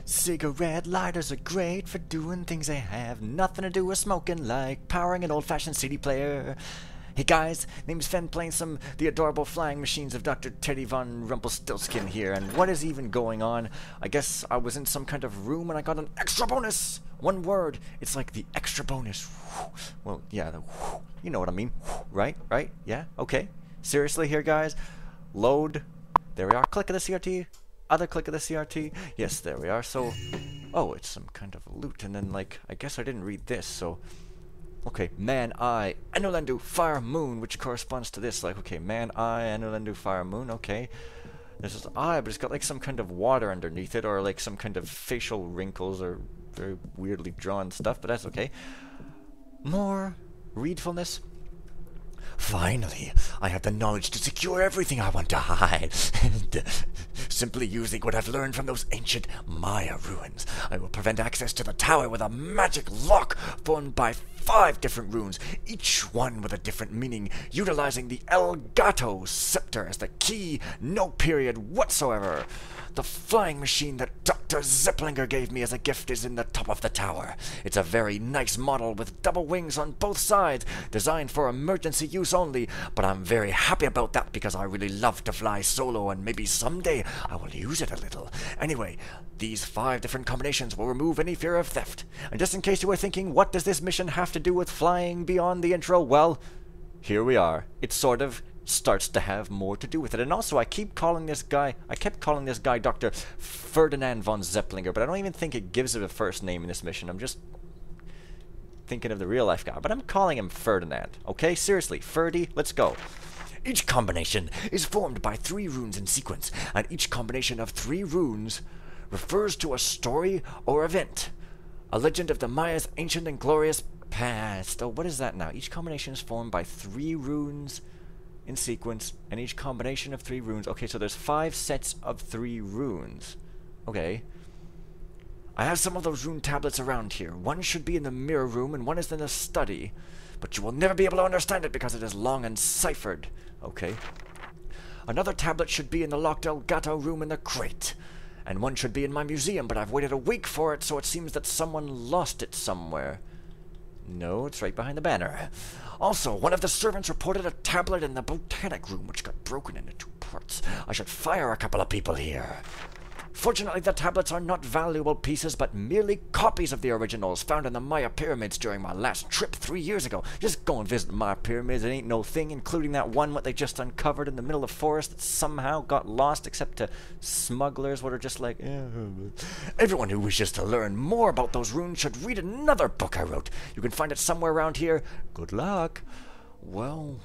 Cigarette lighters are great for doing things they have nothing to do with smoking, like powering an old-fashioned CD player. Hey guys, name's Fen playing the adorable flying machines of Dr. Teddy von Rumpelstiltskin here, and what is even going on? I guess I was in some kind of room and I got an extra bonus! One word, it's like the extra bonus. Well, yeah, you know what I mean, right? Right? Yeah? Okay. Seriously here, guys? Load. There we are. Click of the CRT. Other click of the CRT. Yes, there we are. So, oh, it's some kind of loot. And then, like, I guess I didn't read this, so... Okay, man, eye, Anulendu, fire, moon, which corresponds to this. Like, okay, man, eye, Anulendu, fire, moon, okay. There's this eye, but it's got, like, some kind of water underneath it, or, like, some kind of facial wrinkles, or very weirdly drawn stuff, but that's okay. More readfulness. Finally, I have the knowledge to secure everything I want to hide. Simply using what I've learned from those ancient Maya ruins, I will prevent access to the tower with a magic lock formed by 5 different runes, each one with a different meaning, utilizing the El Gato scepter as the key, no period whatsoever. The flying machine that Dr. Zeppelinger gave me as a gift is in the top of the tower. It's a very nice model with double wings on both sides, designed for emergency use only, but I'm very happy about that because I really love to fly solo and maybe someday I will use it a little. Anyway, these 5 different combinations will remove any fear of theft. And just in case you were thinking, what does this mission have to do with flying beyond the intro? Well, here we are. It sort of starts to have more to do with it. And also, I kept calling this guy Dr. Ferdinand von Zeppelinger, but I don't even think it gives it a first name in this mission. I'm just thinking of the real life guy, but I'm calling him Ferdinand. Okay, seriously, Ferdy, let's go. Each combination is formed by 3 runes in sequence, and each combination of 3 runes refers to a story or event, a legend of the Maya's ancient and glorious past. Oh, what is that now? Each combination is formed by 3 runes in sequence, and each combination of 3 runes. Okay, so there's 5 sets of 3 runes. Okay. I have some of those rune tablets around here. One should be in the mirror room, and one is in the study. But you will never be able to understand it because it is long and ciphered. Okay. Another tablet should be in the locked El Gato room in the crate. And one should be in my museum, but I've waited a week for it, so it seems that someone lost it somewhere. No, it's right behind the banner. Also, one of the servants reported a tablet in the botanic room which got broken into 2 parts. I should fire a couple of people here. Fortunately, the tablets are not valuable pieces, but merely copies of the originals found in the Maya pyramids during my last trip 3 years ago. Just go and visit the Maya pyramids, it ain't no thing, including that one what they just uncovered in the middle of the forest that somehow got lost, except to smugglers what are just like... Everyone who wishes to learn more about those runes should read another book I wrote. You can find it somewhere around here. Good luck. Well...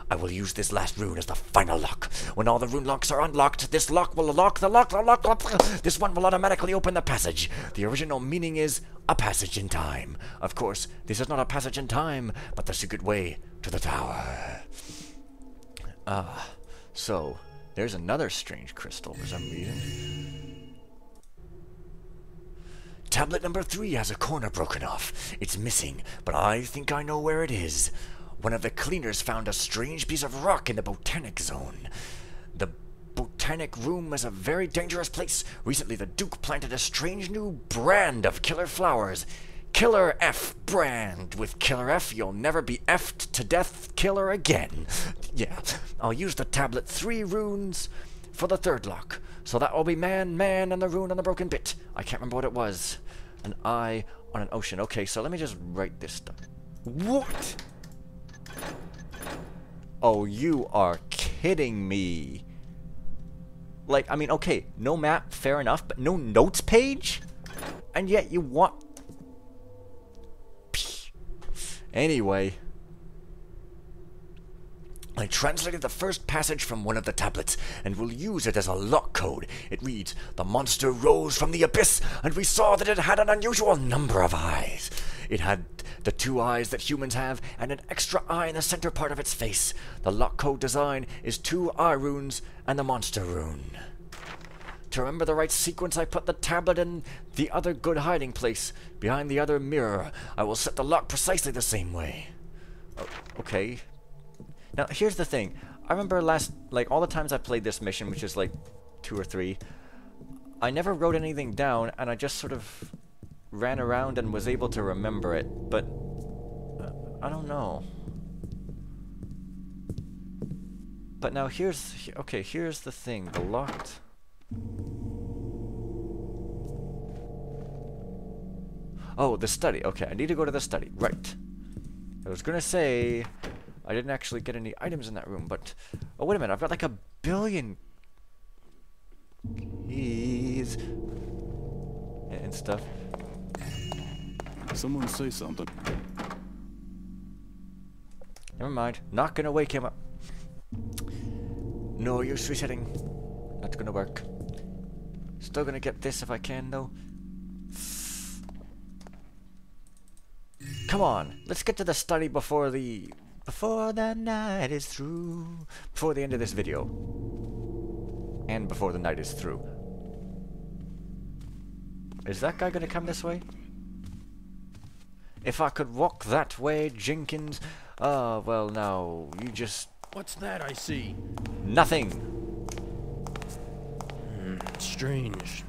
I will use this last rune as the final lock. When all the rune locks are unlocked, this lock will lock the lock. This one will automatically open the passage. The original meaning is a passage in time. Of course, this is not a passage in time, but the secret way to the tower. So, there's another strange crystal for some reason. Tablet number 3 has a corner broken off. It's missing, but I think I know where it is. One of the cleaners found a strange piece of rock in the botanic zone. The botanic room is a very dangerous place. Recently, the Duke planted a strange new brand of killer flowers. Killer F brand. With Killer F, you'll never be F'd to death killer again. Yeah, I'll use the tablet 3 runes for the 3rd lock. So that will be man, and the rune on the broken bit. I can't remember what it was. An eye on an ocean. Okay, so let me just write this stuff. What? Oh, you are kidding me. Like, I mean, okay, no map, fair enough, but no notes page? And yet you want... Anyway. I translated the first passage from one of the tablets, and will use it as a lock code. It reads, "The monster rose from the abyss, and we saw that it had an unusual number of eyes. It had the 2 eyes that humans have, and an extra eye in the center part of its face. The lock code design is 2 eye runes and the monster rune. To remember the right sequence, I put the tablet in the other good hiding place, behind the other mirror. I will set the lock precisely the same way." Okay. Now, here's the thing. I remember all the times I played this mission, which is like 2 or 3, I never wrote anything down, and I just sort of ran around and was able to remember it, but I don't know. But now here's the thing, the locked. Oh, the study. Okay, I need to go to the study. Right. I was gonna say I didn't actually get any items in that room, but oh wait a minute, I've got like 1 billion keys and stuff. Someone say something. Never mind. Not gonna wake him up. No use resetting. Not gonna work. Still gonna get this if I can though. Come on, let's get to the study before the night is through. Before the end of this video. And before the night is through. Is that guy gonna come this way? If I could walk that way, Jenkins. Ah, well now, you just... What's that I see? Nothing. Strange.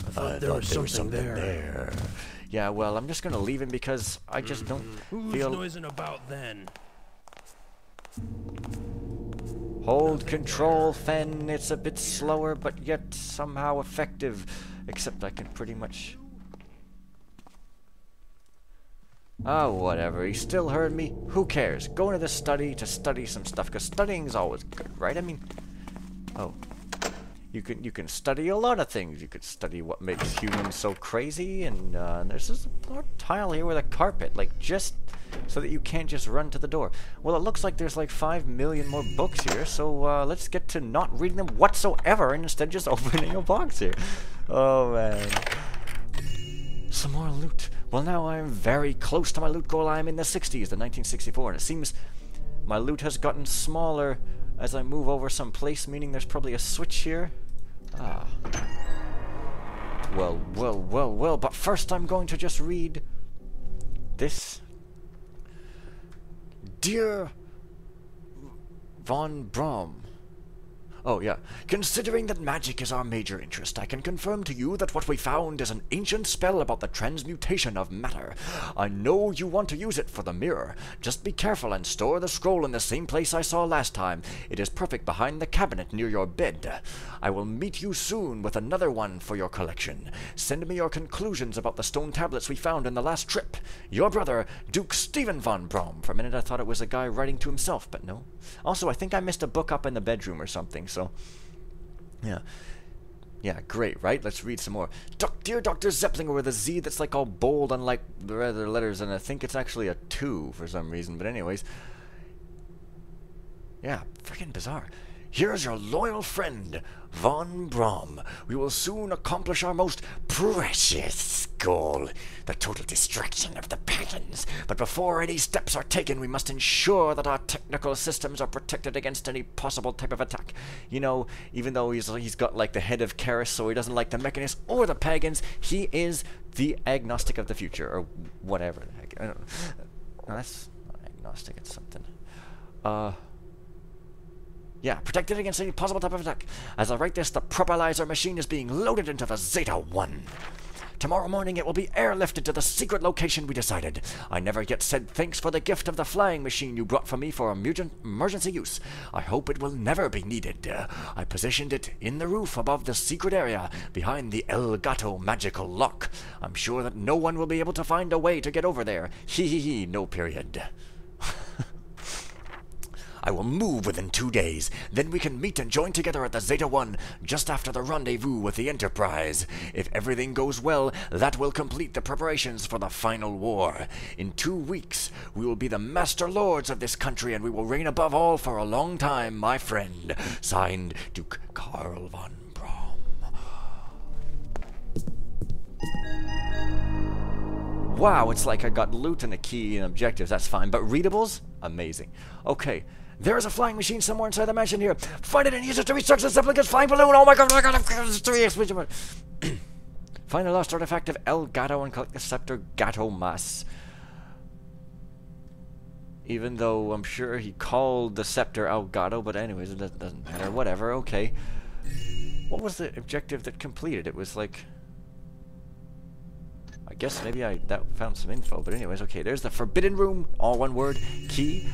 I thought there was something there. Yeah, well, I'm just gonna leave him because I just don't feel... Who's noising about then? Hold control, Fen. It's a bit slower, but yet somehow effective. Except I can pretty much... Oh, whatever. He still heard me. Who cares? Go into the study to study some stuff, because studying's always good, right? I mean... Oh. You can study a lot of things. You could study what makes humans so crazy, and there's this little tile here with a carpet, like just so that you can't just run to the door. Well, it looks like there's like 5 million more books here, so let's get to not reading them whatsoever and instead just opening a box here. Oh man. Some more loot. Well, now I'm very close to my loot goal. I'm in the 60s, the 1964, and it seems my loot has gotten smaller as I move over some place, meaning there's probably a switch here. Ah. Well, but first I'm going to just read this. Dear Von Braun. Oh, yeah. Considering that magic is our major interest, I can confirm to you that what we found is an ancient spell about the transmutation of matter. I know you want to use it for the mirror. Just be careful and store the scroll in the same place I saw last time. It is perfect behind the cabinet near your bed. I will meet you soon with another one for your collection. Send me your conclusions about the stone tablets we found in the last trip. Your brother, Duke Stephen von Braun. For a minute I thought it was a guy writing to himself, but no. Also, I think I missed a book up in the bedroom or something. So, yeah, great, right? Let's read some more. Dear Dr. Zeppelinger with a Z that's like all bold unlike the other letters, and I think it's actually a 2 for some reason, but anyways. Yeah, freaking bizarre. Here's your loyal friend, Von Braun. We will soon accomplish our most precious goal, the total destruction of the patterns. But before any steps are taken, we must ensure that our technical systems are protected against any possible type of attack. You know, even though he's got like the head of Karis, so he doesn't like the mechanists or the pagans, he is the agnostic of the future, or whatever the heck. I don't know. No, that's not agnostic, it's something. Yeah, protected against any possible type of attack. As I write this, the propellizer machine is being loaded into the Zeta-1. Tomorrow morning it will be airlifted to the secret location we decided. I never yet said thanks for the gift of the flying machine you brought for me for emergency use. I hope it will never be needed. I positioned it in the roof above the secret area, behind the El Gato magical lock. I'm sure that no one will be able to find a way to get over there. Hee, no period. I will move within 2 days. Then we can meet and join together at the Zeta-1 just after the rendezvous with the Enterprise. If everything goes well, that will complete the preparations for the final war. In 2 weeks, we will be the master lords of this country, and we will reign above all for a long time, my friend. Signed, Duke Karl von Braun. Wow, it's like I got loot and a key and objectives. That's fine. But readables? Amazing. Okay. There is a flying machine somewhere inside the mansion here. Find it and use it to research the Zeppelin's flying balloon. Oh my god, it's 3 explosion. Find the lost artifact of El Gato and collect the scepter Gato Mas. Even though I'm sure he called the scepter El Gato, but anyways, it doesn't matter. Whatever, okay. What was the objective that completed? It was like... I guess maybe that found some info, but anyways, okay, there's the forbidden room, all one word, key.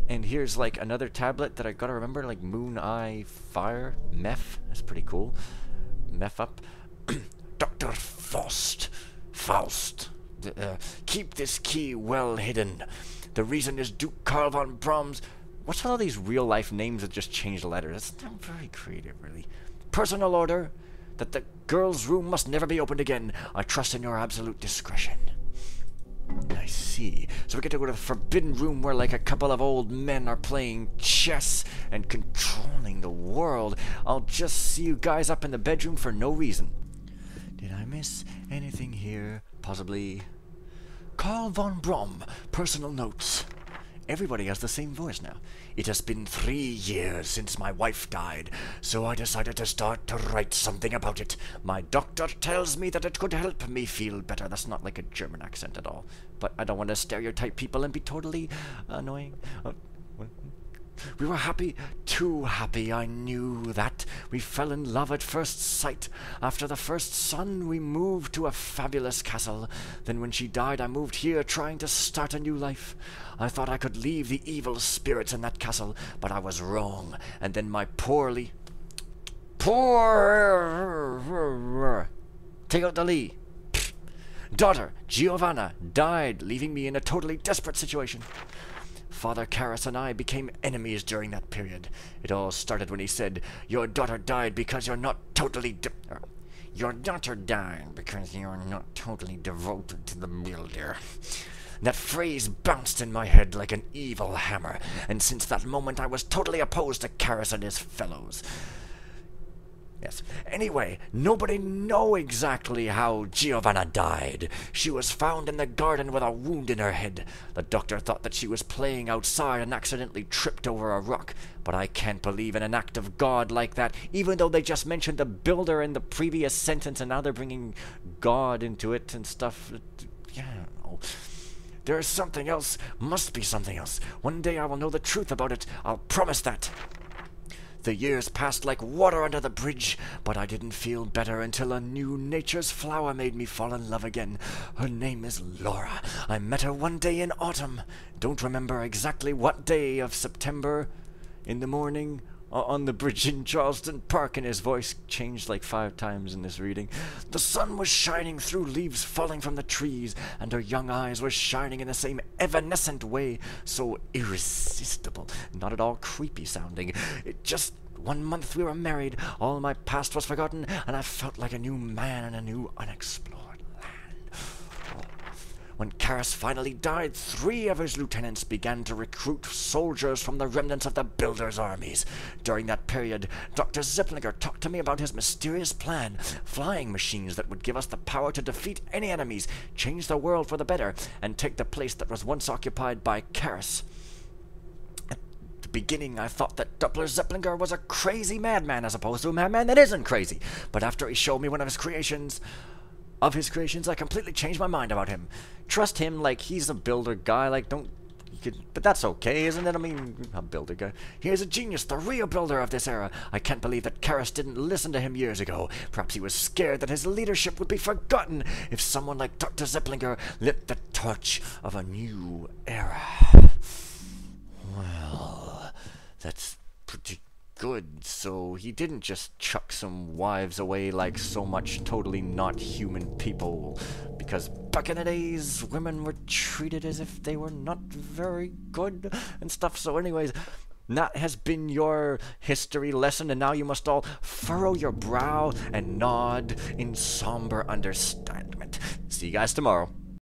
And here's like another tablet that I gotta remember, like Moon Eye Fire, Meph, that's pretty cool. Meph up. Dr. Faust. Keep this key well hidden. The reason is Duke Karl von Braun's... What's with all these real-life names that just change letters? That's not very creative, really. Personal order, that the girl's room must never be opened again. I trust in your absolute discretion. I see. So we get to go to the forbidden room where like a couple of old men are playing chess and controlling the world. I'll just see you guys up in the bedroom for no reason. Did I miss anything here? Possibly. Karl von Braun, personal notes. Everybody has the same voice now. It has been 3 years since my wife died, so I decided to start to write something about it. My doctor tells me that it could help me feel better. That's not like a German accent at all. But I don't want to stereotype people and be totally annoying. We were happy, too happy, I knew that. We fell in love at first sight. After the first son, we moved to a fabulous castle. Then when she died, I moved here, trying to start a new life. I thought I could leave the evil spirits in that castle, but I was wrong. And then my take out the Lee. Daughter, Giovanna, died, leaving me in a totally desperate situation. Father Karras and I became enemies during that period. It all started when he said, your daughter died because you're not totally your daughter died because you're not totally devoted to the builder. That phrase bounced in my head like an evil hammer, and since that moment I was totally opposed to Karras and his fellows. Yes. Anyway, nobody know exactly how Giovanna died. She was found in the garden with a wound in her head. The doctor thought that she was playing outside and accidentally tripped over a rock. But I can't believe in an act of God like that, even though they just mentioned the builder in the previous sentence and now they're bringing God into it and stuff. Yeah, I don't know. There is something else. Must be something else. One day I will know the truth about it. I'll promise that. The years passed like water under the bridge, but I didn't feel better until a new nature's flower made me fall in love again. Her name is Laura. I met her one day in autumn. Don't remember exactly what day of September. In the morning, on the bridge in Charleston Park, and his voice changed like 5 times in this reading. The sun was shining through leaves falling from the trees, and her young eyes were shining in the same evanescent way, so irresistible, not at all creepy sounding. It just 1 month we were married, all my past was forgotten, and I felt like a new man in a new unexplored land. When Karras finally died, 3 of his lieutenants began to recruit soldiers from the remnants of the Builder's armies. During that period, Dr. Zipplinger talked to me about his mysterious plan, flying machines that would give us the power to defeat any enemies, change the world for the better, and take the place that was once occupied by Karras. At the beginning, I thought that Dr. Zipplinger was a crazy madman as opposed to a madman that isn't crazy, but after he showed me one of his creations, I completely changed my mind about him. Trust him like he's a builder guy, like but that's okay, isn't it? I mean, a builder guy. He is a genius, the real builder of this era. I can't believe that Karras didn't listen to him years ago. Perhaps he was scared that his leadership would be forgotten if someone like Dr. Zipplinger lit the torch of a new era. Well, that's pretty good. So he didn't just chuck some wives away like so much totally not human people, because back in the days women were treated as if they were not very good and stuff. So anyways, that has been your history lesson, and now you must all furrow your brow and nod in somber understanding. See you guys tomorrow.